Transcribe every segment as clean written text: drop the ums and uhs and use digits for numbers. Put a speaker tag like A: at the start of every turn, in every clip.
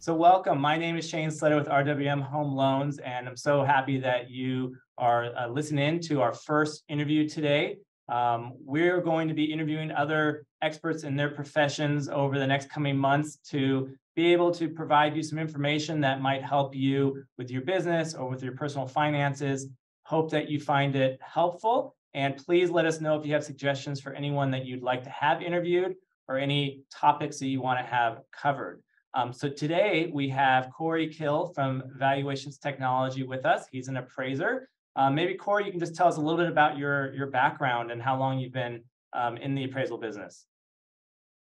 A: So welcome. My name is Shane Slater with RWM Home Loans, and I'm so happy that you are listening to our first interview today. We're going to be interviewing other experts in their professions over the next coming months to be able to provide you some information that might help you with your business or with your personal finances. Hope that you find it helpful. And please let us know if you have suggestions for anyone that you'd like to have interviewed or any topics that you want to have covered. So today we have Cory Kill from Valuations Technology with us. He's an appraiser. Maybe Cory, you can just tell us a little bit about your background and how long you've been in the appraisal business.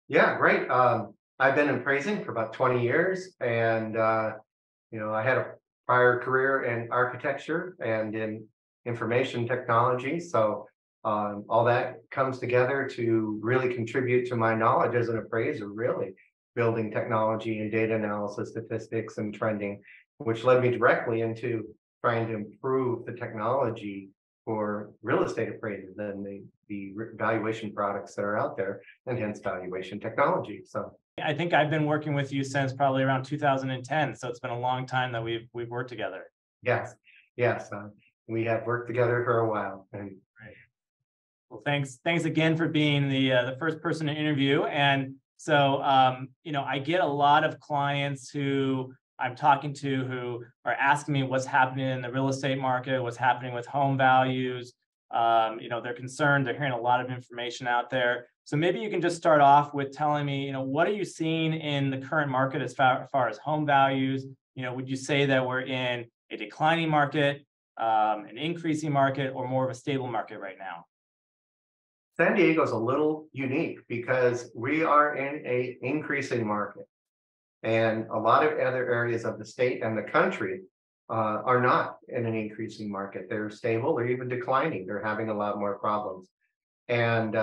B: Yeah, great. I've been appraising for about 20 years, and I had a prior career in architecture and in information technology. So all that comes together to really contribute to my knowledge as an appraiser, really building technology and data analysis, statistics, and trending, which led me directly into trying to improve the technology for real estate appraisers and the valuation products that are out there, and hence valuation technology. So
A: I think I've been working with you since probably around 2010. So it's been a long time that we've worked together.
B: yes, we have worked together for a while. And
A: Great. Well, thanks again for being the first person to interview. And so, I get a lot of clients who I'm talking to who are asking me what's happening in the real estate market, what's happening with home values. They're concerned. They're hearing a lot of information out there. So maybe you can just start off with telling me, what are you seeing in the current market as far as home values? Would you say that we're in a declining market, an increasing market, or more of a stable market right now?
B: San Diego is a little unique because we are in an increasing market, and a lot of other areas of the state and the country are not in an increasing market. They're stable or even declining. They're having a lot more problems, and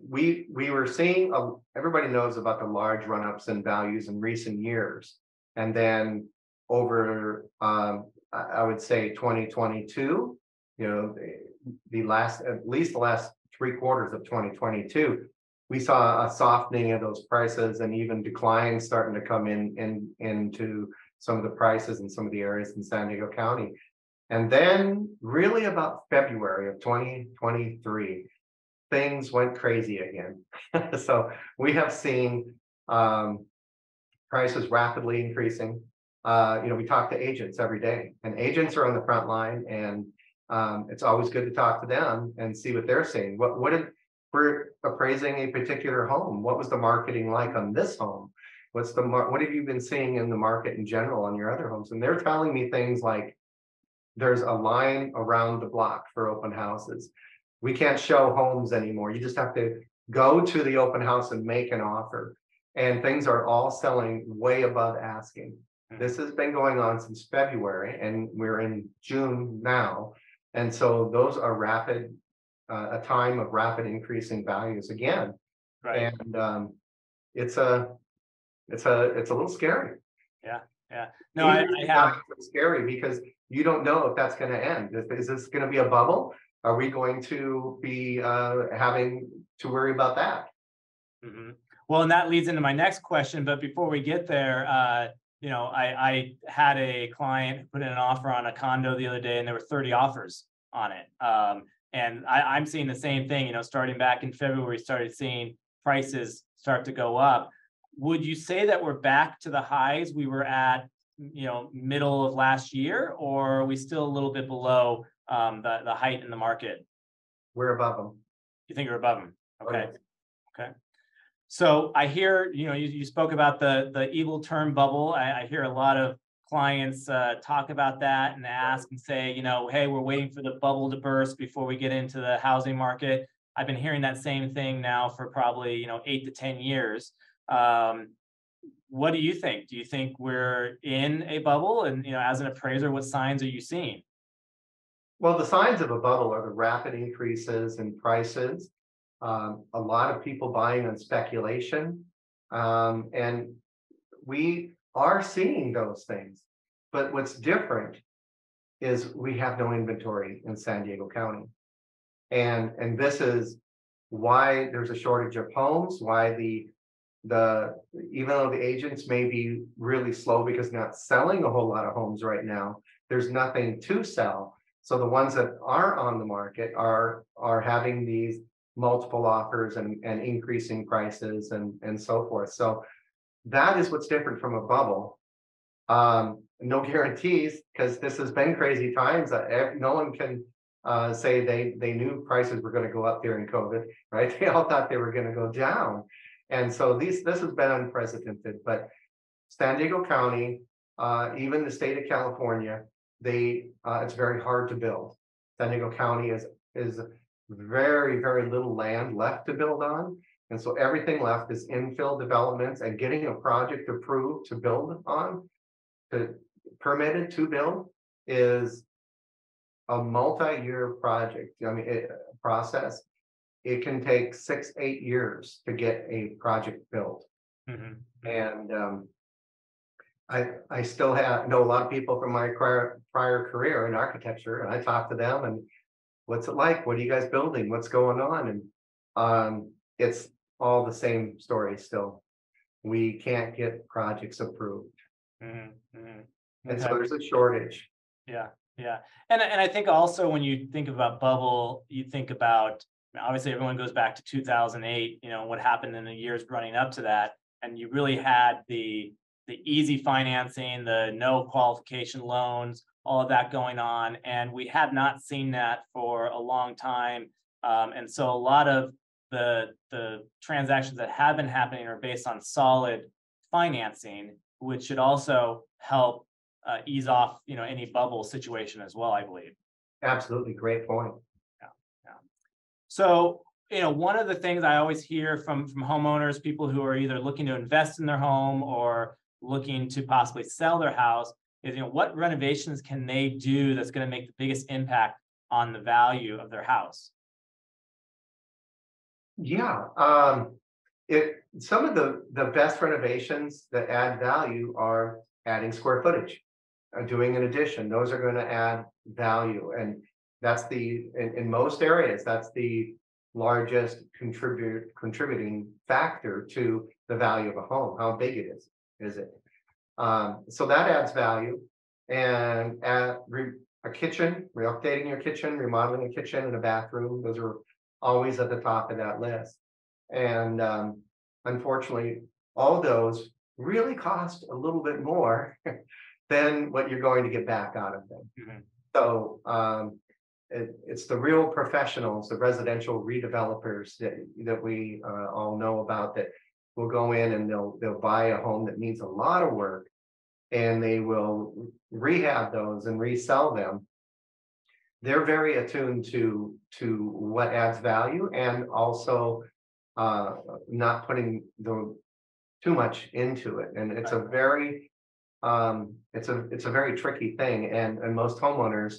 B: we were seeing everybody knows about the large run-ups in values in recent years, and then over I would say 2022, at least the last 3 quarters of 2022, we saw a softening of those prices and even declines starting to come into some of the prices in some of the areas in San Diego County. And then really about February of 2023, things went crazy again. So we have seen prices rapidly increasing. We talk to agents every day, and agents are on the front line, and it's always good to talk to them and see what they're seeing. We're appraising a particular home. What was the marketing like on this home? What have you been seeing in the market in general on your other homes? And they're telling me things like, there's a line around the block for open houses. We can't show homes anymore. You just have to go to the open house and make an offer. And things are all selling way above asking. This has been going on since February, and we're in June now. And so those are a time of rapid increasing values again.
A: Right.
B: And it's a little scary.
A: Yeah. No, I have.
B: It's scary because you don't know if that's going to end. Is this going to be a bubble? Are we going to be having to worry about that?
A: Mm-hmm. Well, and that leads into my next question. But before we get there, I had a client put in an offer on a condo the other day, and there were 30 offers on it. And I'm seeing the same thing, starting back in February, started seeing prices start to go up. Would you say that we're back to the highs we were at, middle of last year, or are we still a little bit below the height in the market?
B: We're above them.
A: You think we're above them? Okay.
B: Oh,
A: okay. So I hear, you spoke about the evil term bubble. I hear a lot of clients talk about that and ask and say, hey, we're waiting for the bubble to burst before we get into the housing market. I've been hearing that same thing now for probably, 8 to 10 years. What do you think? Do you think we're in a bubble? And, as an appraiser, what signs are you seeing?
B: Well, the signs of a bubble are the rapid increases in prices, a lot of people buying on speculation, and we are seeing those things. But what's different is we have no inventory in San Diego County. And this is why there's a shortage of homes, why the even though the agents may be really slow because they're not selling a whole lot of homes right now, there's nothing to sell. So the ones that are on the market are having these multiple offers and increasing prices and so forth. So that is what's different from a bubble. No guarantees, because this has been crazy times. No one can say they knew prices were going to go up during COVID, right? They all thought they were going to go down. And so this has been unprecedented. But San Diego County, even the state of California, it's very hard to build. San Diego County is very, very little land left to build on. And so everything left is infill developments, and getting a project approved to build on, permitted to build, is a multi-year project. I mean, process. It can take 6-8 years to get a project built.
A: Mm-hmm.
B: And I still know a lot of people from my prior career in architecture, and I talk to them, and what's it like? What are you guys building? What's going on? And it's all the same story still. We can't get projects approved.
A: Mm-hmm. Mm-hmm.
B: And so there's a shortage.
A: Yeah, yeah. And I think also when you think about bubble, you think about, obviously everyone goes back to 2008, what happened in the years running up to that. And you really had the easy financing, the no qualification loans, all of that going on. And we had not seen that for a long time. And so a lot of the transactions that have been happening are based on solid financing, which should also help ease off, any bubble situation as well, I believe.
B: Absolutely, great point.
A: Yeah, yeah. So, one of the things I always hear from homeowners, people who are either looking to invest in their home or looking to possibly sell their house, is what renovations can they do that's going to make the biggest impact on the value of their house?
B: Yeah, some of the best renovations that add value are adding square footage, doing an addition. Those are going to add value, and that's in most areas, that's the largest contributing factor to the value of a home. How big it is it? So that adds value. And a kitchen, updating your kitchen, remodeling a kitchen and a bathroom, those are always at the top of that list. And unfortunately, all those really cost a little bit more than what you're going to get back out of them. Mm-hmm. So it's the real professionals, the residential redevelopers that we all know about, that will go in and they'll buy a home that needs a lot of work, and they will rehab those and resell them. They're very attuned to what adds value, and also not putting too much into it. And it's a very it's a very tricky thing, and most homeowners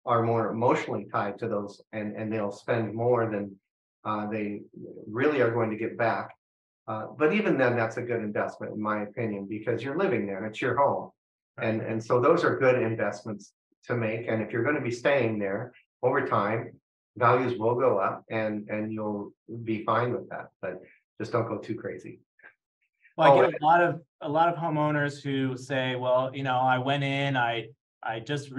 B: are more emotionally tied to those, and they'll spend more than they really are going to get back. But even then, that's a good investment, in my opinion, because you're living there and it's your home. And so those are good investments to make. And if you're going to be staying there over time, values will go up, and you'll be fine with that. But just don't go too crazy.
A: Well, I get a lot of homeowners who say, well, I went in, I just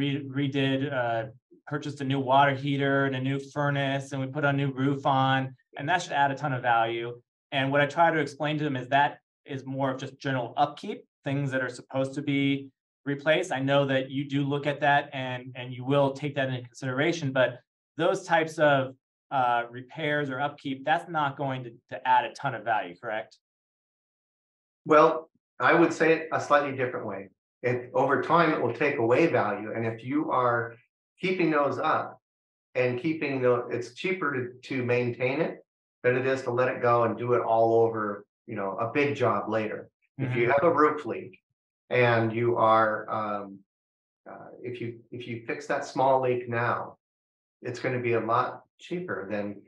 A: purchased a new water heater and a new furnace, and we put a new roof on, and that should add a ton of value. And what I try to explain to them is that is more of just general upkeep, things that are supposed to be replaced. I know that you do look at that, and you will take that into consideration, but those types of repairs or upkeep, that's not going to add a ton of value, correct?
B: Well, I would say it a slightly different way. Over time, it will take away value. And if you are keeping those up and it's cheaper to maintain it than it is to let it go and do it all over, a big job later. Mm-hmm. If you have a roof leak and you are, if you fix that small leak now, it's going to be a lot cheaper than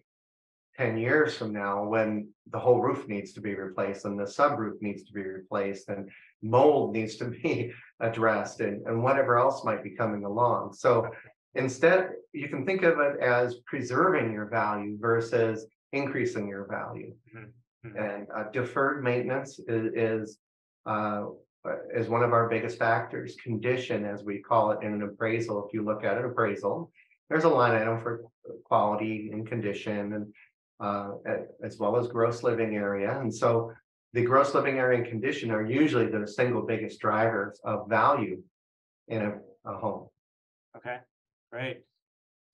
B: 10 years from now, when the whole roof needs to be replaced, and the subroof needs to be replaced, and mold needs to be addressed, and whatever else might be coming along. So instead, you can think of it as preserving your value versus increasing your value. Mm-hmm. And deferred maintenance uh, is one of our biggest factors. Condition, as we call it in an appraisal, if you look at an appraisal, there's a line item for quality and condition, and as well as gross living area. And so the gross living area and condition are usually the single biggest drivers of value in a home.
A: Okay, great.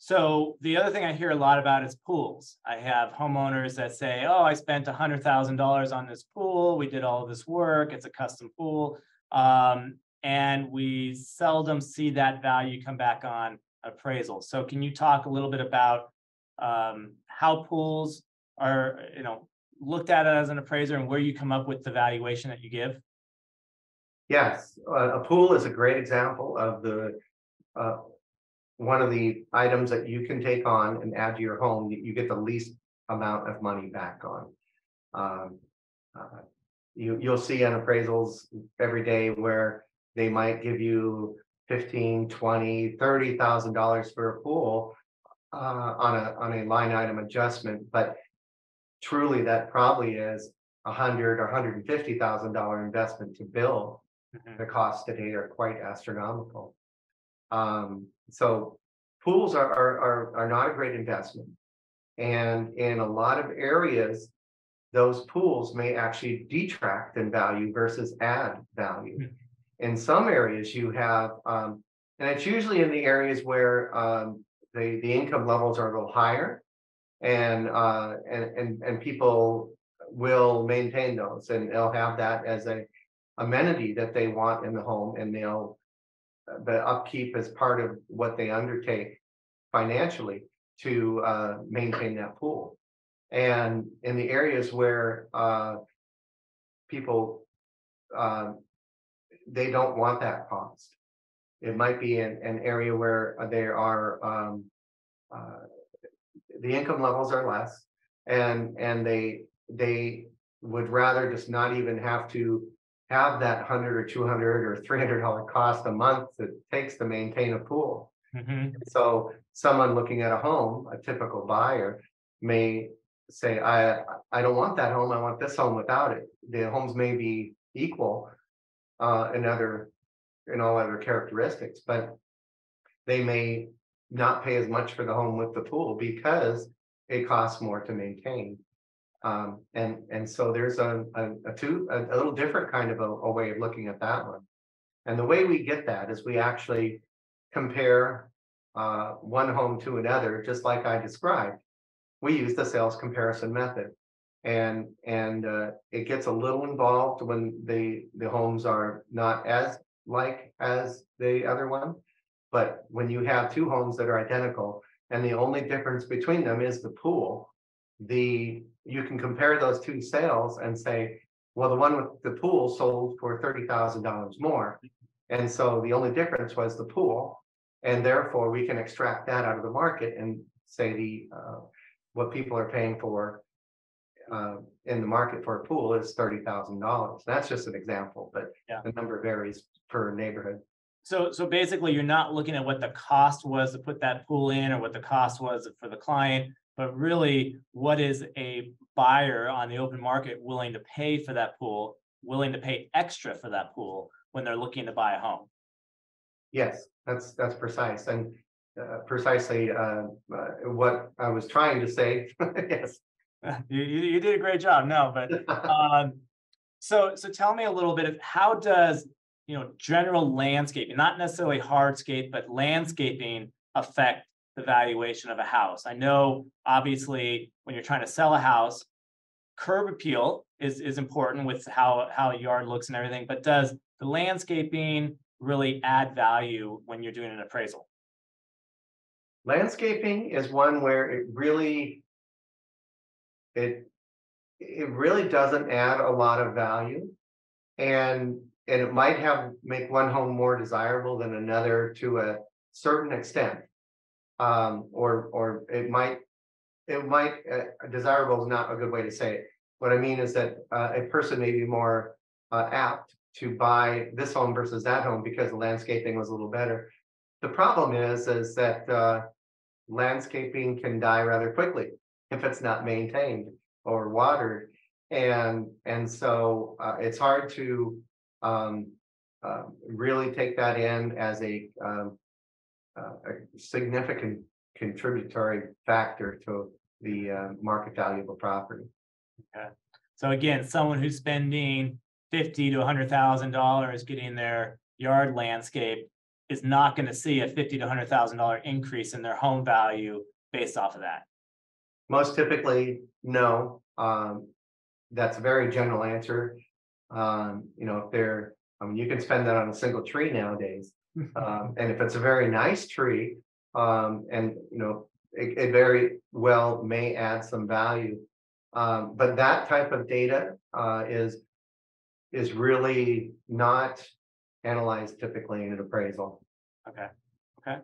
A: So the other thing I hear a lot about is pools. I have homeowners that say, oh, I spent $100,000 on this pool. We did all this work. It's a custom pool. And we seldom see that value come back on appraisal. So can you talk a little bit about how pools are, looked at as an appraiser and where you come up with the valuation that you give?
B: Yes, a pool is a great example of the one of the items that you can take on and add to your home that you get the least amount of money back on. Um, you'll see on appraisals every day where they might give you 15, 20, $30,000 for a pool on a line item adjustment, but truly that probably is $100,000 or $150,000 investment to build. The costs today are quite astronomical. So pools are not a great investment. And in a lot of areas, those pools may actually detract in value versus add value. In some areas you have, and it's usually in the areas where the income levels are a little higher, and people will maintain those, and they'll have that as a amenity that they want in the home, and the upkeep is part of what they undertake financially to maintain that pool. And in the areas where people they don't want that cost, it might be an area where there are the income levels are less, and they would rather just not even have to have that $100 or $200 or $300 cost a month that it takes to maintain a pool. So someone looking at a home, a typical buyer, may say, I don't want that home, I want this home without it. The homes may be equal in all other characteristics, but they may not pay as much for the home with the pool because it costs more to maintain. And so there's a little different kind of a way of looking at that one. And the way we get that is we actually compare one home to another, just like I described. We use the sales comparison method, and it gets a little involved when the homes are not as like as the other one. But when you have two homes that are identical and the only difference between them is the pool, you can compare those two sales and say, well, the one with the pool sold for $30,000 more. And so the only difference was the pool. And therefore we can extract that out of the market and say what people are paying for in the market for a pool is $30,000. That's just an example, but the number varies per neighborhood.
A: So basically you're not looking at what the cost was to put that pool in or what the cost was for the client, but really what is a buyer on the open market willing to pay for that pool, willing to pay extra for that pool when they're looking to buy a home.
B: Yes, that's precise, and precisely what I was trying to say. Yes.
A: You did a great job. No, but so tell me a little bit of how does general landscaping, not necessarily hardscape, but landscaping affect the valuation of a house? I know obviously when you're trying to sell a house, curb appeal is important with how a yard looks and everything, but does the landscaping really add value when you're doing an appraisal?
B: Landscaping is one where it really doesn't add a lot of value, and it might make one home more desirable than another to a certain extent, or it might desirable is not a good way to say it. What I mean is that a person may be more apt to buy this home versus that home because the landscaping was a little better. The problem is that landscaping can die rather quickly if it's not maintained or watered. And so it's hard to really take that in as a significant contributory factor to the market value of a property.
A: Okay. So again, someone who's spending $50,000 to $100,000 getting their yard landscape is not going to see a $50,000 to $100,000 increase in their home value based off of that.
B: Most typically, no. That's a very general answer. If they're, you can spend that on a single tree nowadays. And if it's a very nice tree, and it very well may add some value. But that type of data is really not analyzed typically in an appraisal.
A: Okay. Okay.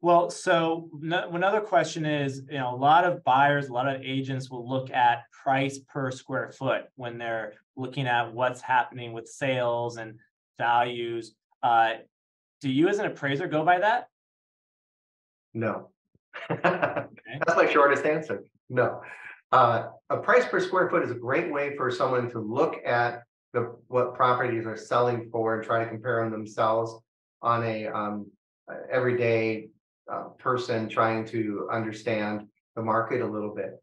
A: Well, so another question is, a lot of buyers, a lot of agents will look at price per square foot when they're looking at what's happening with sales and values. Do you as an appraiser go by that?
B: No.
A: Okay.
B: That's my shortest answer. No. A price per square foot is a great way for someone to look at what properties are selling for and try to compare them themselves on a everyday person trying to understand the market a little bit.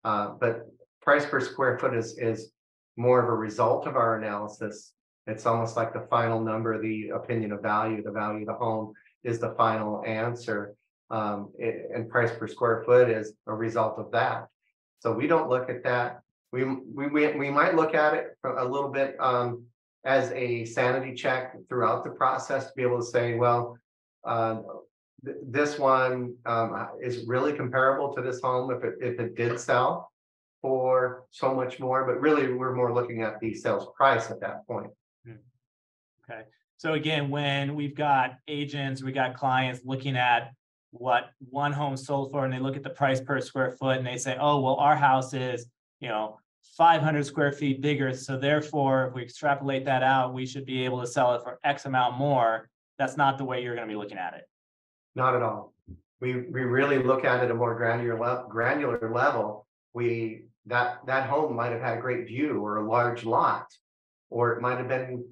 B: But price per square foot is more of a result of our analysis. It's almost like the final number, the opinion of value, the value of the home is the final answer. And price per square foot is a result of that. So we don't look at that. We might look at it a little bit as a sanity check throughout the process to be able to say, well, this one is really comparable to this home if it did sell for so much more, but really we're more looking at the sales price at that point.
A: Okay. So again, when we've got agents, we got clients looking at what one home sold for, and they look at the price per square foot and they say, oh, well, our house is, 500 square feet bigger. So therefore, if we extrapolate that out, we should be able to sell it for X amount more. That's not the way you're going to be looking at it.
B: Not at all. We really look at it at a more granular level. That home might have had a great view or a large lot, or it might have been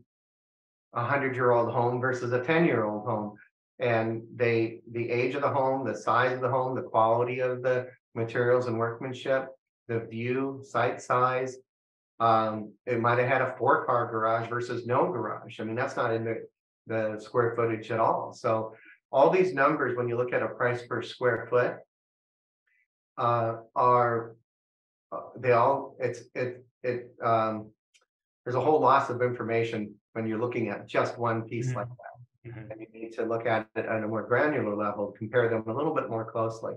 B: a 100-year-old home versus a 10-year-old home. And the age of the home, the size of the home, the quality of the materials and workmanship, the view, site size. It might have had a 4-car garage versus no garage. I mean, that's not in the square footage at all. So all these numbers, when you look at a price per square foot, there's a whole loss of information when you're looking at just one piece like that. Mm-hmm. And you need to look at it on a more granular level, compare them a little bit more closely.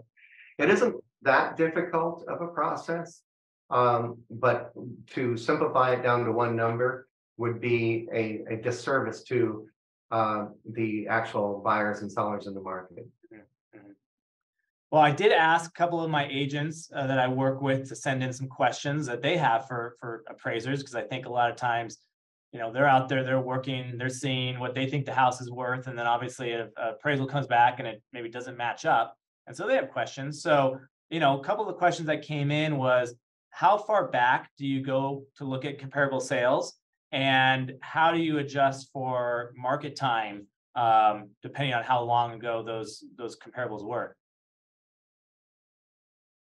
B: It isn't that difficult of a process, but to simplify it down to one number would be a disservice to the actual buyers and sellers in the market.
A: Mm-hmm. Well, I did ask a couple of my agents that I work with to send in some questions that they have for appraisers, because I think a lot of times, they're out there, they're working, they're seeing what they think the house is worth, and then obviously an appraisal comes back and it maybe doesn't match up, and so they have questions. So, a couple of questions that came in was, how far back do you go to look at comparable sales, and how do you adjust for market time depending on how long ago those comparables were?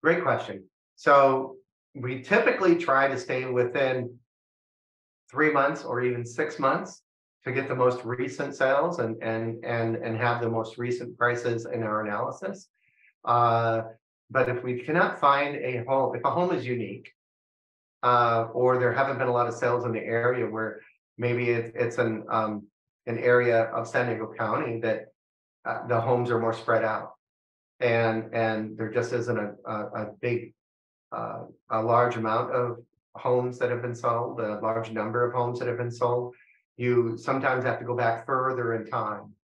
B: Great question. So we typically try to stay within 3 months or even 6 months to get the most recent sales and have the most recent prices in our analysis. But if we cannot find a home, if a home is unique, or there haven't been a lot of sales in the area where maybe it's an area of San Diego County that the homes are more spread out, and there just isn't a large amount of homes that have been sold, a large number of homes that have been sold, you sometimes have to go back further in time.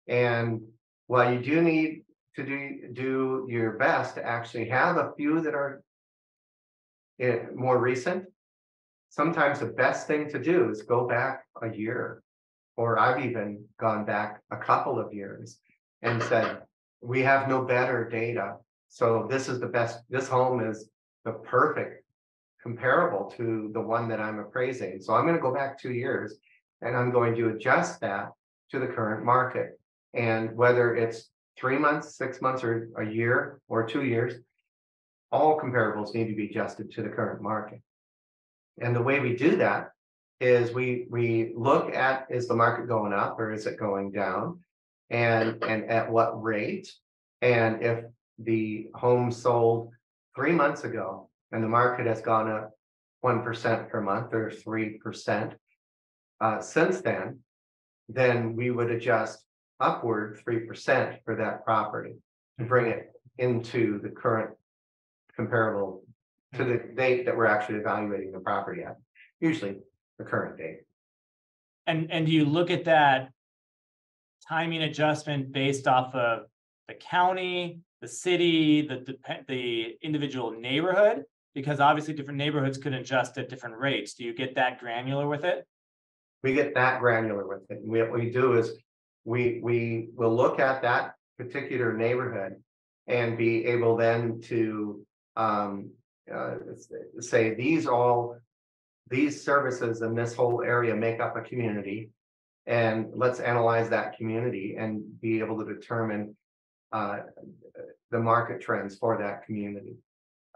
B: And while you do need to do your best to actually have a few that are more recent, sometimes the best thing to do is go back a year, or I've even gone back a couple of years and said, we have no better data, so this is the best, this home is the perfect comparable to the one that I'm appraising. So I'm going to go back 2 years and I'm going to adjust that to the current market. And whether it's 3 months, 6 months, or a year or 2 years, all comparables need to be adjusted to the current market. And the way we do that is we look at, is the market going up or is it going down? And at what rate? And if the home sold 3 months ago and the market has gone up 1% per month or 3% since then we would adjust upward 3% for that property to bring it into the current comparable to the date that we're actually evaluating the property at, usually the current date.
A: And do you look at that timing adjustment based off of the county, the city, the individual neighborhood? Because obviously different neighborhoods could adjust at different rates. Do you get that granular with it?
B: We get that granular with it. What we do is we will look at that particular neighborhood and be able then to say these services in this whole area make up a community, and let's analyze that community and be able to determine the market trends for that community.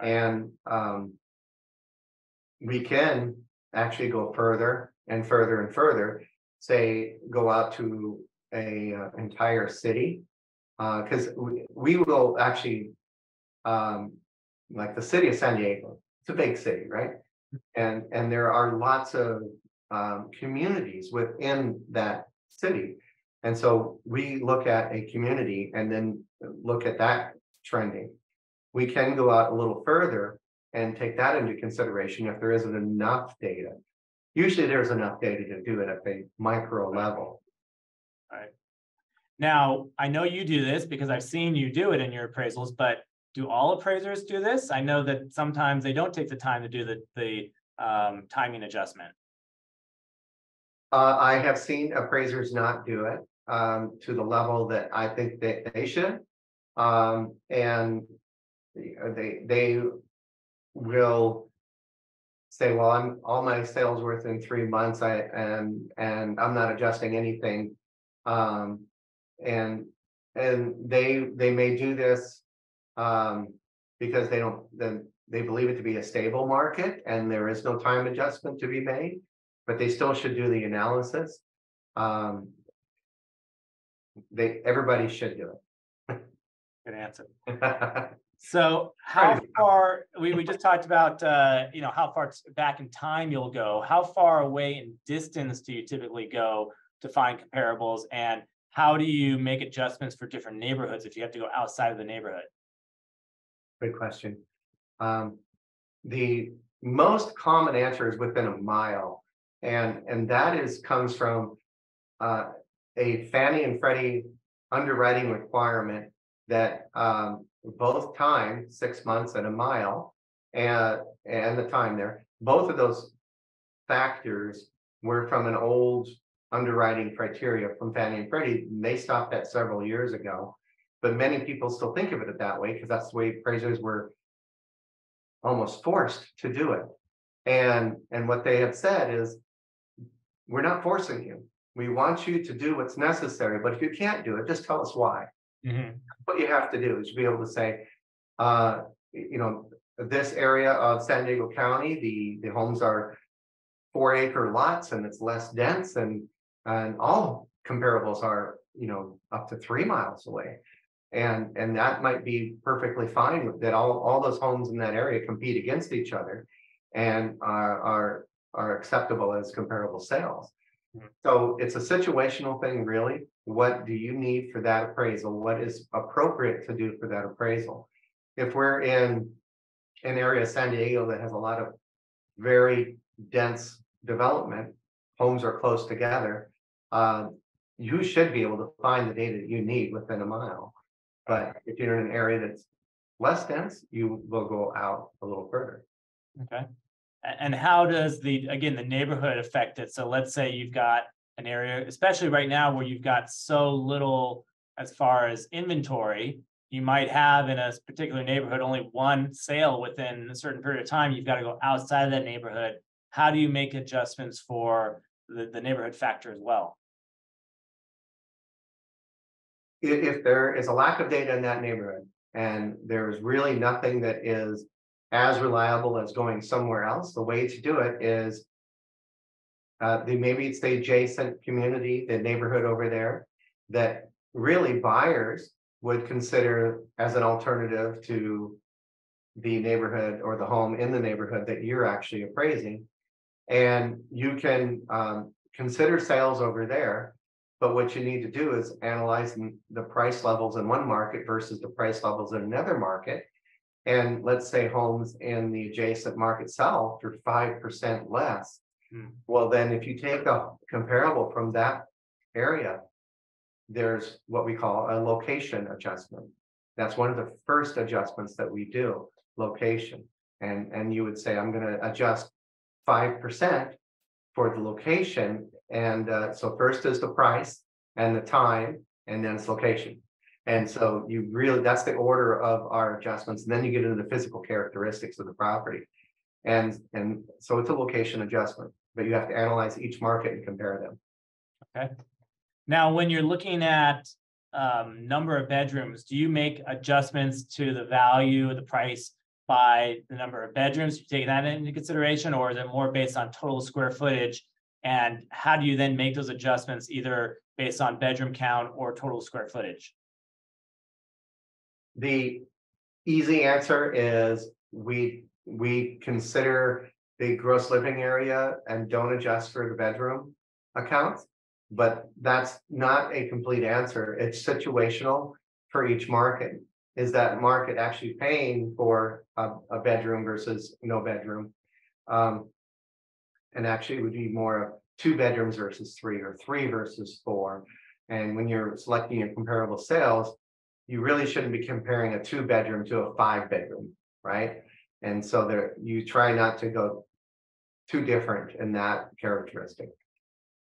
B: And we can actually go further and further and further, say go out to a entire city, because we will actually like the city of San Diego. It's a big city, right? And there are lots of communities within that city. And so we look at a community and then look at that trending. We can go out a little further and take that into consideration if there isn't enough data. Usually there's enough data to do it at a micro level.
A: All right. Now, I know you do this because I've seen you do it in your appraisals, but do all appraisers do this? I know that sometimes they don't take the time to do the timing adjustment.
B: I have seen appraisers not do it to the level that I think that they should. And they will say, well, I'm all my sales worth in 3 months. And I'm not adjusting anything. And they may do this because they believe it to be a stable market and there is no time adjustment to be made, but they still should do the analysis. Everybody should do it.
A: Good answer. So how far, we just talked about, how far back in time you'll go. How far away in distance do you typically go to find comparables? And how do you make adjustments for different neighborhoods if you have to go outside of the neighborhood?
B: Good question. The most common answer is within a mile. And that comes from a Fannie and Freddie underwriting requirement that both time, 6 months and a mile, and the time there, both of those factors were from an old underwriting criteria from Fannie and Freddie. They stopped that several years ago, but many people still think of it that way because that's the way appraisers were almost forced to do it. And what they have said is, we're not forcing you. We want you to do what's necessary, but if you can't do it, just tell us why. Mm-hmm. What you have to do is be able to say, this area of San Diego County, the homes are 4-acre lots and it's less dense, and all comparables are, up to 3 miles away. And that might be perfectly fine with that. All those homes in that area compete against each other and are acceptable as comparable sales. So it's a situational thing, really. What do you need for that appraisal? What is appropriate to do for that appraisal? If we're in an area of San Diego that has a lot of very dense development, homes are close together, you should be able to find the data that you need within a mile. But if you're in an area that's less dense, you will go out a little further.
A: Okay. And how does the neighborhood affect it? So let's say you've got an area, especially right now where you've got so little as far as inventory, you might have in a particular neighborhood only one sale within a certain period of time. You've got to go outside of that neighborhood. How do you make adjustments for the neighborhood factor as well?
B: If there is a lack of data in that neighborhood and there's really nothing that is as reliable as going somewhere else, the way to do it is maybe it's the adjacent community, the neighborhood over there, that really buyers would consider as an alternative to the neighborhood or the home in the neighborhood that you're actually appraising. And you can consider sales over there, but what you need to do is analyze the price levels in one market versus the price levels in another market. And let's say homes in the adjacent market sell for 5% less. Well, then if you take a comparable from that area, there's what we call a location adjustment. That's one of the first adjustments that we do, location. And you would say, I'm going to adjust 5% for the location. And so first is the price and the time, and then it's location. And so you really, that's the order of our adjustments. And then you get into the physical characteristics of the property. And so it's a location adjustment, but you have to analyze each market and compare them.
A: Okay. Now, when you're looking at number of bedrooms, do you make adjustments to the value, the price by the number of bedrooms? You take that into consideration, or is it more based on total square footage? And how do you then make those adjustments, either based on bedroom count or total square footage?
B: The easy answer is we consider the gross living area and don't adjust for the bedroom accounts, but that's not a complete answer. It's situational for each market. Is that market actually paying for a bedroom versus no bedroom? And actually it would be more of 2 bedrooms versus 3 or 3 versus 4. And when you're selecting your comparable sales, you really shouldn't be comparing a 2-bedroom to a 5-bedroom, right? And so there, you try not to go too different in that characteristic.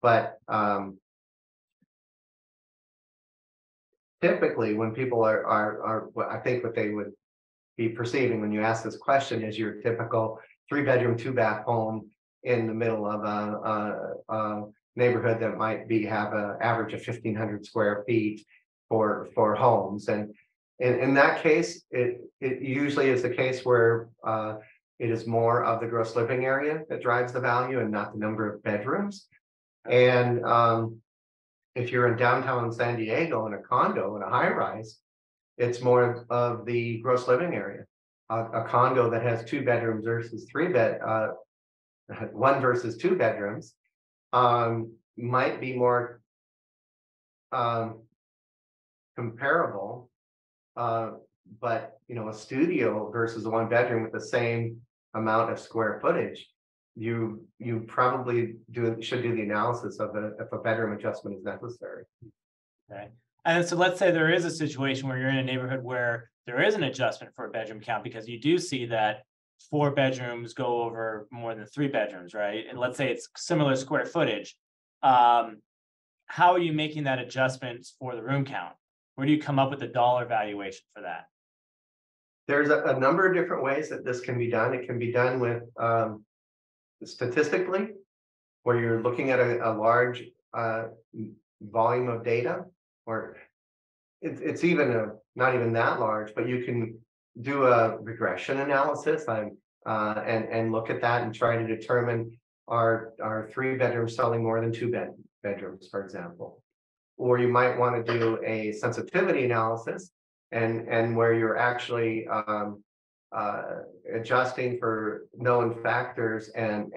B: But typically, when people are I think what they would be perceiving when you ask this question is your typical 3-bedroom, 2-bath home in the middle of a neighborhood that might have an average of 1,500 square feet for homes. And in that case, it usually is the case where it is more of the gross living area that drives the value and not the number of bedrooms. And if you're in downtown San Diego in a condo in a high rise, it's more of the gross living area. A condo that has 2 bedrooms versus 1 versus 2 bedrooms might be more comparable, but a studio versus a 1-bedroom with the same amount of square footage, you probably should do the analysis of if a bedroom adjustment is necessary.
A: Okay. And so let's say there is a situation where you're in a neighborhood where there is an adjustment for a bedroom count, because you do see that 4 bedrooms go over more than 3 bedrooms, right? And let's say it's similar square footage. How are you making that adjustment for the room count? Where do you come up with a dollar valuation for that?
B: There's a number of different ways that this can be done. It can be done with statistically, where you're looking at a large volume of data, or it's even not even that large, but you can do a regression analysis and look at that and try to determine are 3 bedrooms selling more than 2 bedrooms, for example. Or you might want to do a sensitivity analysis and where you're actually adjusting for known factors and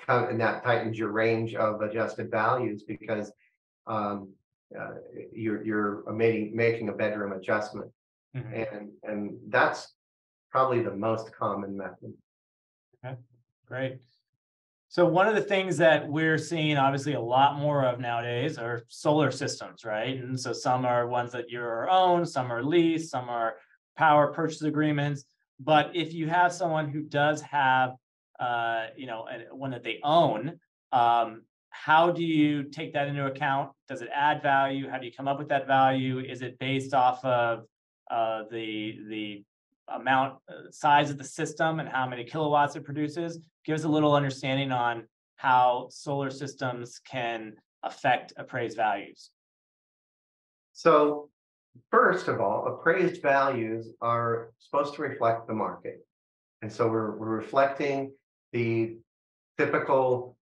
B: that tightens your range of adjusted values, because you're making a bedroom adjustment. Mm-hmm. And that's probably the most common method.
A: Okay, great. So one of the things that we're seeing obviously a lot more of nowadays are solar systems, right? And so some are ones that you own, some are leased, some are power purchase agreements. But if you have someone who does have, one that they own, how do you take that into account? Does it add value? How do you come up with that value? Is it based off of the amount, size of the system and how many kilowatts it produces, gives a little understanding on how solar systems can affect appraised values.
B: So first of all, appraised values are supposed to reflect the market. And so we're reflecting the typical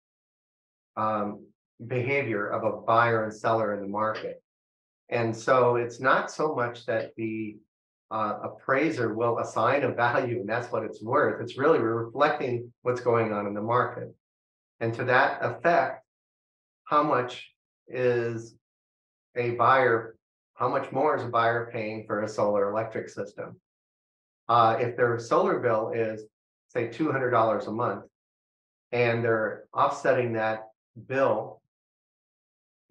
B: behavior of a buyer and seller in the market. And so it's not so much that the appraiser will assign a value and that's what it's worth. It's really reflecting what's going on in the market. And to that effect, how much is a buyer, how much more is a buyer paying for a solar electric system? If their solar bill is, say, $200 a month, and they're offsetting that bill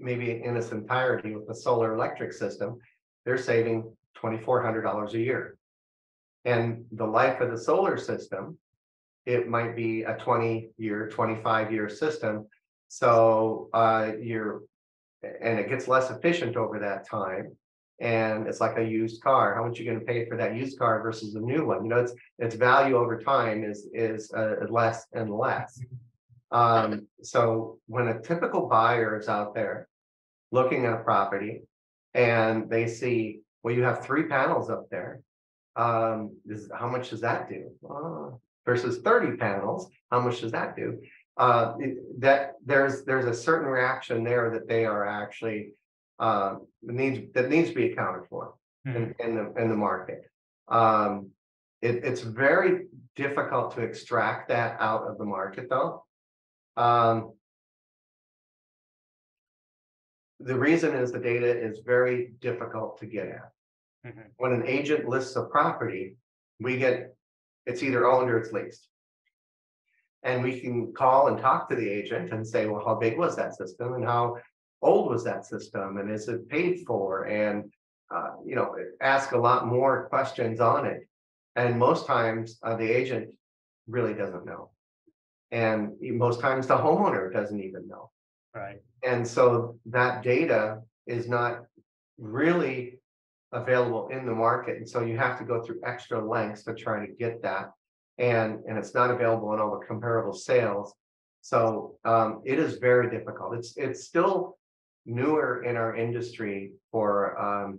B: maybe in its entirety with the solar electric system, they're saving $2,400 a year. And the life of the solar system, it might be a 20-year, 25-year system. So and it gets less efficient over that time. And it's like a used car. How much are you going to pay for that used car versus a new one? You know, its value over time is less and less. So when a typical buyer is out there looking at a property and they see, well, you have 3 panels up there. How much does that do? Versus 30 panels, how much does that do? That there's a certain reaction there that they are actually needs to be accounted for in the market. It's very difficult to extract that out of the market, though. The reason is the data is very difficult to get at. When an agent lists a property, it's either owned or it's leased. And we can call and talk to the agent and say, well, how big was that system and how old was that system and is it paid for? And, ask a lot more questions on it. And most times the agent really doesn't know. And most times the homeowner doesn't even know.
A: Right.
B: And so that data is not really available in the market. And so you have to go through extra lengths to try to get that. And it's not available in all the comparable sales. So it is very difficult. It's still newer in our industry for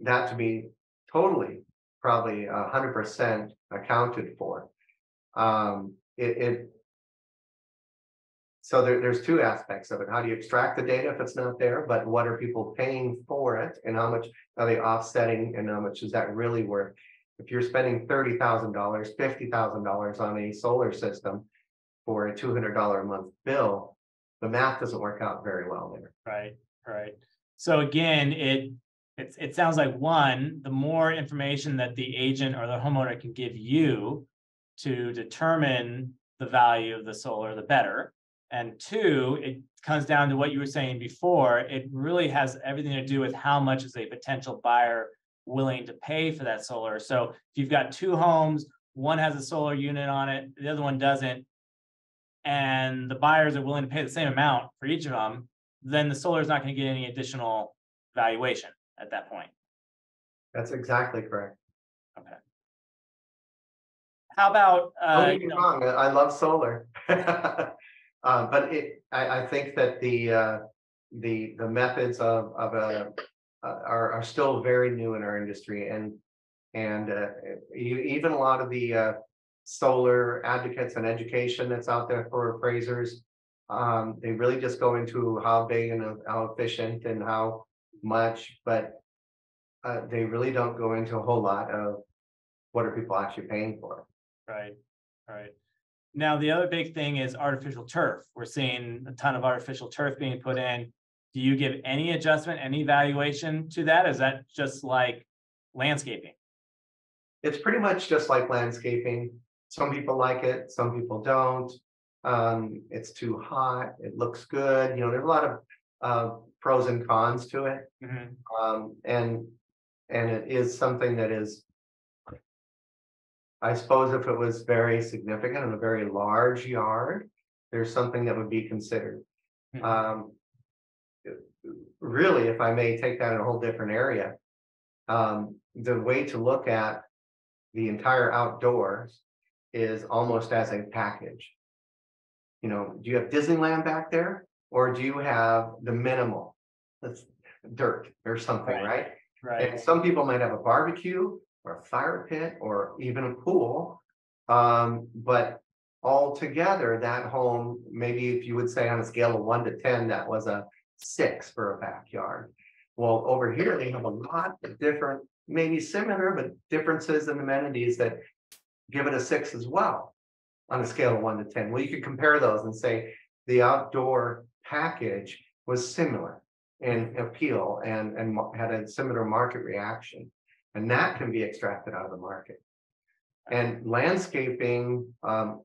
B: that to be totally, probably 100% accounted for. So there's 2 aspects of it. How do you extract the data if it's not there? But what are people paying for it, and how much are they offsetting, and how much is that really worth? If you're spending $30,000, $50,000 on a solar system for a $200 a month bill, the math doesn't work out very well there.
A: Right. So again, it sounds like, one, the more information that the agent or the homeowner can give you to determine the value of the solar, the better. And 2, it comes down to what you were saying before. It really has everything to do with how much is a potential buyer willing to pay for that solar. So if you've got 2 homes, one has a solar unit on it, the other one doesn't, and the buyers are willing to pay the same amount for each of them, then the solar is not going to get any additional valuation at that point.
B: That's exactly correct.
A: Okay. How about
B: don't get me wrong, I love solar. But I think that the methods are still very new in our industry, and even a lot of the solar advocates and education that's out there for appraisers, they really just go into how big and how efficient and how much, but they really don't go into a whole lot of what are people actually paying for.
A: Right. Now, the other big thing is artificial turf. We're seeing a ton of artificial turf being put in. Do you give any adjustment, any valuation to that? Is that just like landscaping?
B: It's pretty much just like landscaping. Some people like it, some people don't. It's too hot. It looks good. There's a lot of pros and cons to it. And it is something that is, I suppose, if it was very significant in a very large yard, there's something that would be considered. Really, if I may take that in a whole different area, the way to look at the entire outdoors is almost as a package. You know, do you have Disneyland back there, or do you have the minimal? That's dirt or something, right?
A: Right.
B: And some people might have a barbecue or a fire pit or even a pool. But altogether, that home, maybe if you would say on a scale of 1 to 10, that was a 6 for a backyard. Well, over here, they have a lot of different, maybe similar, but differences in amenities that give it a 6 as well on a scale of 1 to 10. Well, you could compare those and say the outdoor package was similar in appeal and had a similar market reaction. And that can be extracted out of the market. And landscaping,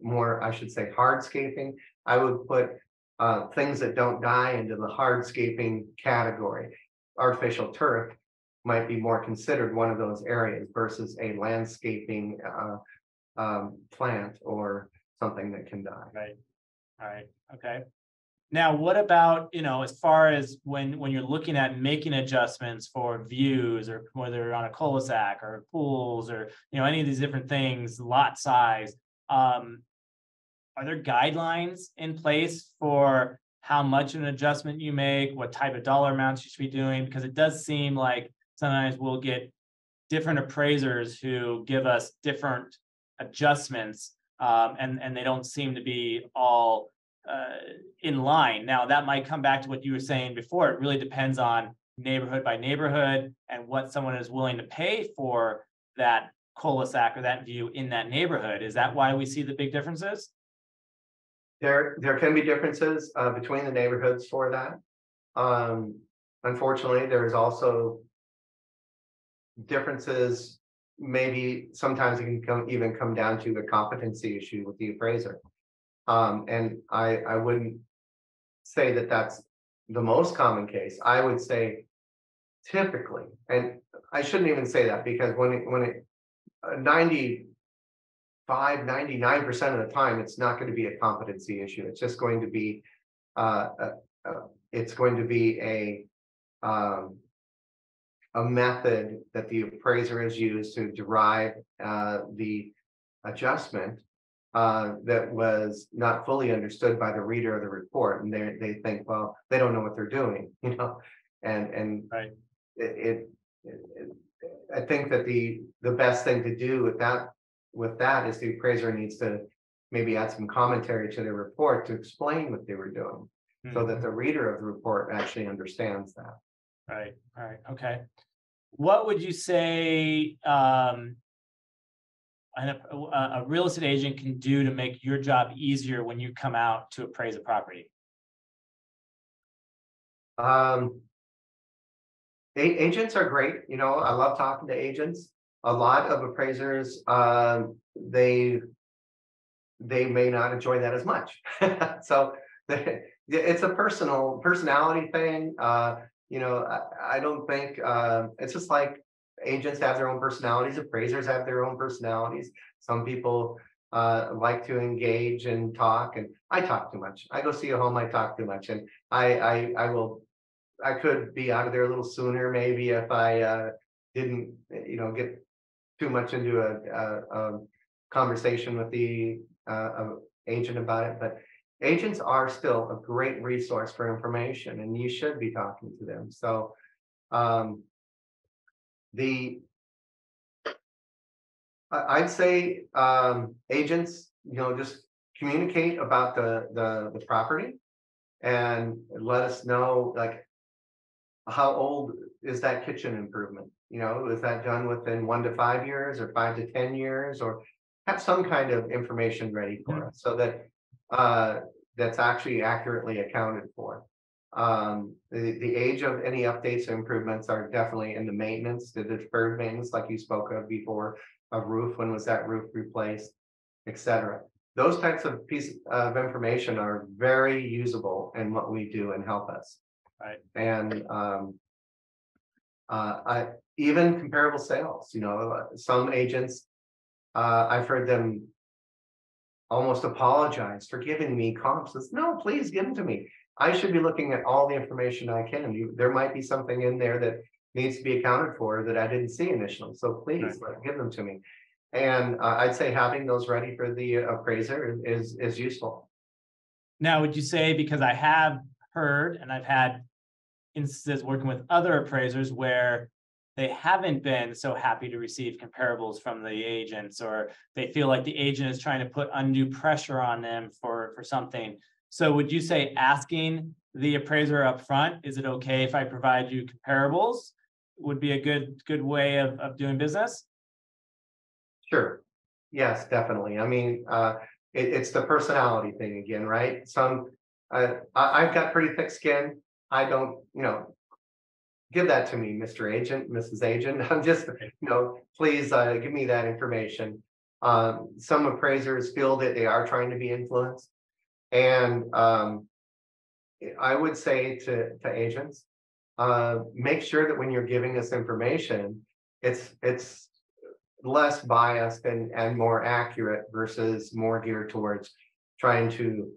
B: more, I should say, hardscaping, I would put things that don't die into the hardscaping category. Artificial turf might be more considered one of those areas versus a landscaping plant or something that can die.
A: Right. All right. Okay. Now, what about, as far as when you're looking at making adjustments for views, or whether on a cul-de-sac or pools, or any of these different things, lot size, are there guidelines in place for how much of an adjustment you make, what type of dollar amounts you should be doing? Because it does seem like sometimes we'll get different appraisers who give us different adjustments, and they don't seem to be all in line. Now, that might come back to what you were saying before. It really depends on neighborhood by neighborhood and what someone is willing to pay for that cul-de-sac or that view in that neighborhood. Is that why we see the big differences?
B: There can be differences between the neighborhoods for that. Unfortunately, there is also differences. Maybe sometimes it can even come down to the competency issue with the appraiser. And I wouldn't say that that's the most common case. I would say typically, and I shouldn't even say that, because when it 99% of the time, it's not going to be a competency issue. It's just going to be it's going to be a method that the appraiser has used to derive the adjustment that was not fully understood by the reader of the report, and they think, well, they don't know what they're doing, and
A: Right.
B: I think that the best thing to do with that is the appraiser needs to maybe add some commentary to the report to explain what they were doing, so that the reader of the report actually understands that.
A: Right. All right. Okay. What would you say a real estate agent can do to make your job easier when you come out to appraise a property?
B: Agents are great. I love talking to agents. A lot of appraisers, they may not enjoy that as much. So it's a personality thing. I don't think it's just like agents have their own personalities, appraisers have their own personalities. Some people like to engage and talk, and I talk too much. I go see a home, I talk too much, and I could be out of there a little sooner maybe if I didn't get too much into a conversation with the agent about it. But agents are still a great resource for information, and you should be talking to them. So I'd say agents, just communicate about the property and let us know, like, how old is that kitchen improvement? Is that done within 1 to 5 years or 5 to 10 years, or have some kind of information ready for us so that that's actually accurately accounted for. The age of any updates or improvements are definitely in the maintenance, the deferred maintenance, like you spoke of before, a roof, when was that roof replaced, etc. Those types of pieces of information are very usable in what we do and help us.
A: Right.
B: And even comparable sales, some agents, I've heard them almost apologize for giving me comps. Says, no, please give them to me. I should be looking at all the information I can. There might be something in there that needs to be accounted for that I didn't see initially. So please give them to me. And I'd say having those ready for the appraiser is useful.
A: Now, would you say, because I have heard and I've had instances working with other appraisers where they haven't been so happy to receive comparables from the agents, or they feel like the agent is trying to put undue pressure on them for something. So would you say asking the appraiser up front, is it okay if I provide you comparables, would be a good way of doing business?
B: Sure. Yes, definitely. I mean, it's the personality thing again, right? I've got pretty thick skin. I don't, give that to me, Mr. Agent, Mrs. Agent. I'm just, please give me that information. Some appraisers feel that they are trying to be influenced. And I would say to agents, make sure that when you're giving this information, it's less biased and more accurate versus more geared towards trying to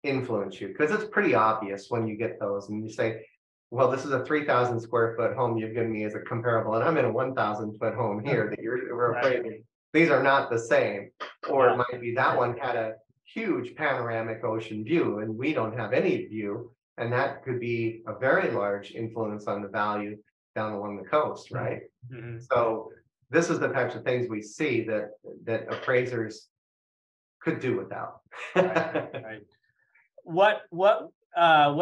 B: influence you. Because it's pretty obvious when you get those and you say, well, this is a 3,000 square foot home you've given me as a comparable, and I'm in a 1,000 foot home here that we're appraising. These are not the same. Or it might be that one had a huge panoramic ocean view and we don't have any view. And that could be a very large influence on the value down along the coast, right?
A: Mm-hmm.
B: So this is the types of things we see that appraisers could do without.
A: Right. What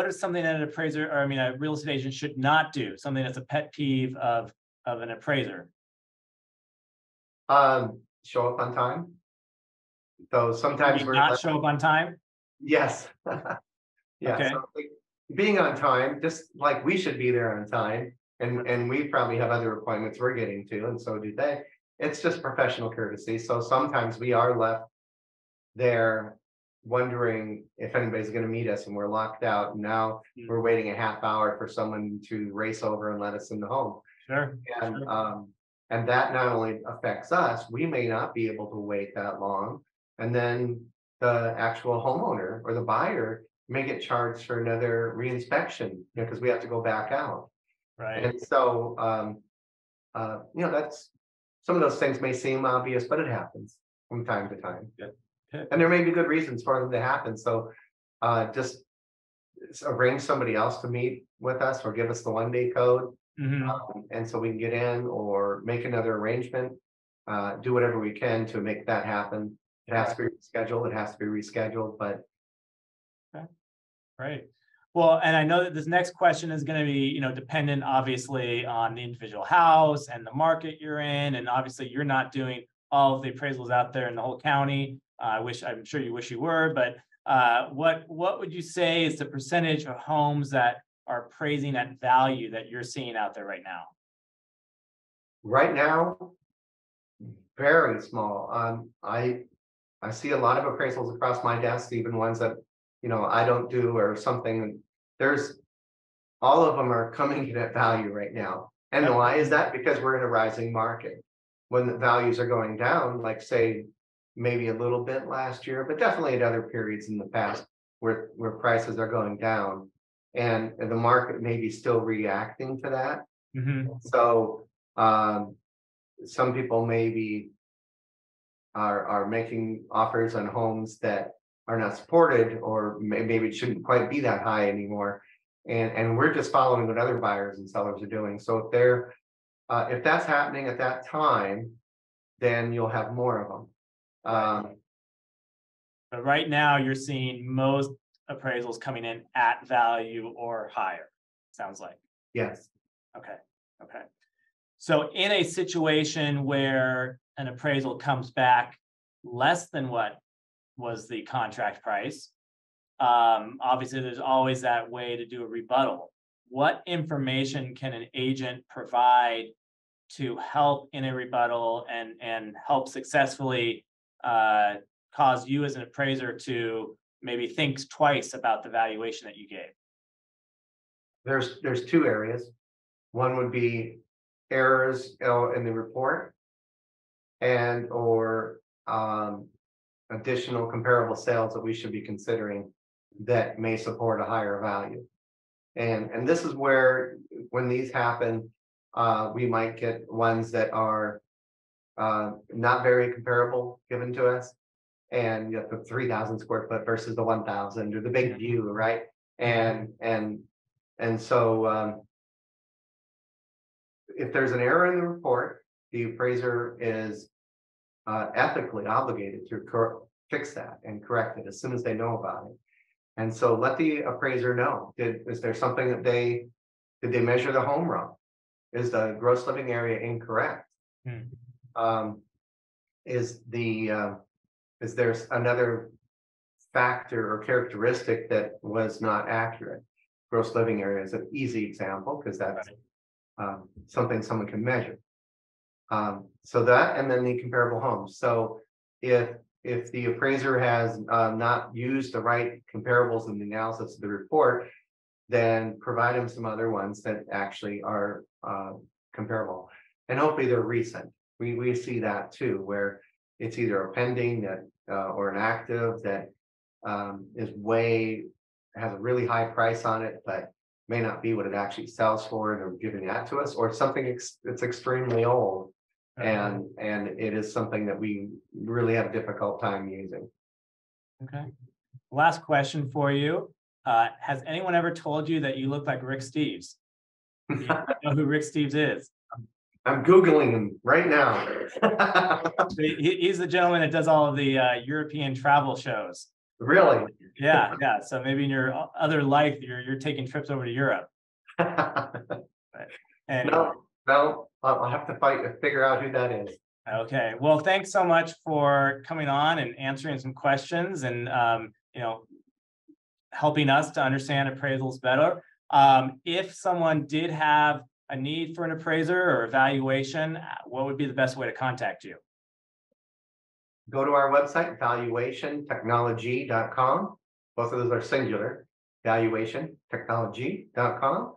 A: is something that an appraiser, or I mean, a real estate agent should not do? Something that's a pet peeve of an appraiser.
B: Show up on time. So sometimes we're
A: not show up on time.
B: Yes. Yeah.
A: Okay.
B: So being on time, just like we should be there on time, and we probably have other appointments we're getting to, and so do they. It's just professional courtesy. So sometimes we are left there wondering if anybody's going to meet us, and we're locked out. And now we're waiting a half hour for someone to race over and let us in the home.
A: Sure.
B: And that not only affects us, we may not be able to wait that long. And then the actual homeowner or the buyer may get charged for another reinspection, because we have to go back out.
A: Right.
B: And so, that's, some of those things may seem obvious, but it happens from time to time.
A: Yeah.
B: And there may be good reasons for them to happen. So just arrange somebody else to meet with us or give us the 1-day code. And so we can get in or make another arrangement, do whatever we can to make that happen. It has to be rescheduled, but.
A: Okay. Right. Well, and I know that this next question is going to be, dependent obviously on the individual house and the market you're in. And obviously you're not doing all of the appraisals out there in the whole county. I'm sure you wish you were, but what would you say is the percentage of homes that are appraising at value that you're seeing out there right now?
B: Right now, very small. I see a lot of appraisals across my desk, even ones that I don't do or something. There's all of them are coming in at value right now. And why is that? Because we're in a rising market. When the values are going down, like say maybe a little bit last year, but definitely at other periods in the past where prices are going down, and the market may be still reacting to that. So some people maybe are making offers on homes that are not supported, or maybe it shouldn't quite be that high anymore. And we're just following what other buyers and sellers are doing. So if that's happening at that time, then you'll have more of them.
A: But right now you're seeing most appraisals coming in at value or higher, sounds like.
B: Yes.
A: Okay. So in a situation where an appraisal comes back less than what was the contract price, obviously there's always that way to do a rebuttal. What information can an agent provide to help in a rebuttal and help successfully cause you as an appraiser to maybe think twice about the valuation that you gave?
B: There's two areas. One would be errors in the report, or additional comparable sales that we should be considering that may support a higher value. And this is where, when these happen, We might get ones that are not very comparable given to us. And you have the 3,000 square foot versus the 1,000 or the big view, right? And so if there's an error in the report, the appraiser is ethically obligated to fix that and correct it as soon as they know about it. And so let the appraiser know. Is there something that did they measure the home wrong? Is the gross living area incorrect? Is there another factor or characteristic that was not accurate? Gross living area is an easy example because that's something someone can measure. So that, and then the comparable homes. So if the appraiser has not used the right comparables in the analysis of the report, then provide them some other ones that actually are comparable. And hopefully they're recent. We see that too, where it's either a pending that or an active that has a really high price on it, but may not be what it actually sells for, and they're giving that to us, or something that's extremely old, and it is something that we really have a difficult time using.
A: Okay. Last question for you. Has anyone ever told you that you look like Rick Steves? You know who Rick Steves is?
B: I'm Googling him right now.
A: He's the gentleman that does all of the European travel shows.
B: Really?
A: Yeah. So maybe in your other life, you're taking trips over to Europe. Anyway.
B: No, I'll have to figure out who that is.
A: Okay. Well, thanks so much for coming on and answering some questions and helping us to understand appraisals better. If someone did have a need for an appraiser or evaluation, what would be the best way to contact you?
B: Go to our website, valuationtechnology.com. Both of those are singular, valuationtechnology.com,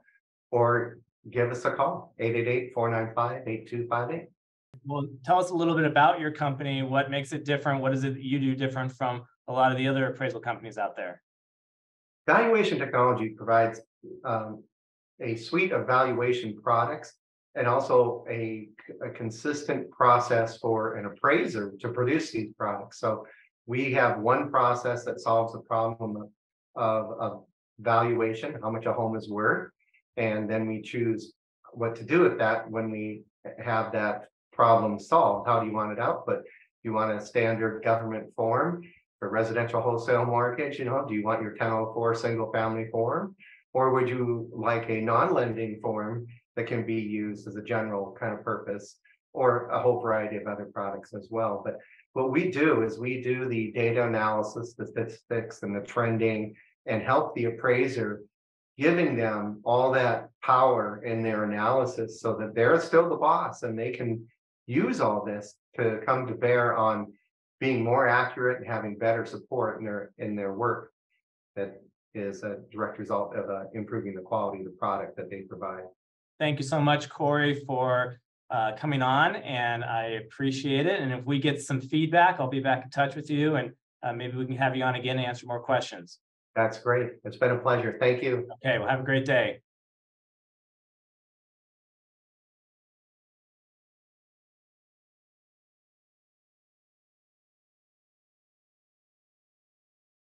B: or give us a call, 888-495-8258.
A: Well, tell us a little bit about your company. What makes it different? What is it that you do different from a lot of the other appraisal companies out there?
B: Valuation Technology provides a suite of valuation products and also a consistent process for an appraiser to produce these products. So we have one process that solves the problem of valuation, how much a home is worth, and then we choose what to do with that when we have that problem solved. How do you want it output? Do you want a standard government form for residential wholesale mortgage? Do you want your 1004 single family form? Or would you like a non-lending form that can be used as a general kind of purpose, or a whole variety of other products as well? But what we do is we do the data analysis, the statistics, and the trending, and help the appraiser, giving them all that power in their analysis so that they're still the boss and they can use all this to come to bear on being more accurate and having better support in their work. That is a direct result of improving the quality of the product that they provide.
A: Thank you so much, Cory, for coming on, and I appreciate it. And if we get some feedback, I'll be back in touch with you, and maybe we can have you on again and answer more questions.
B: That's great. It's been a pleasure. Thank you.
A: Okay, well, have a great day.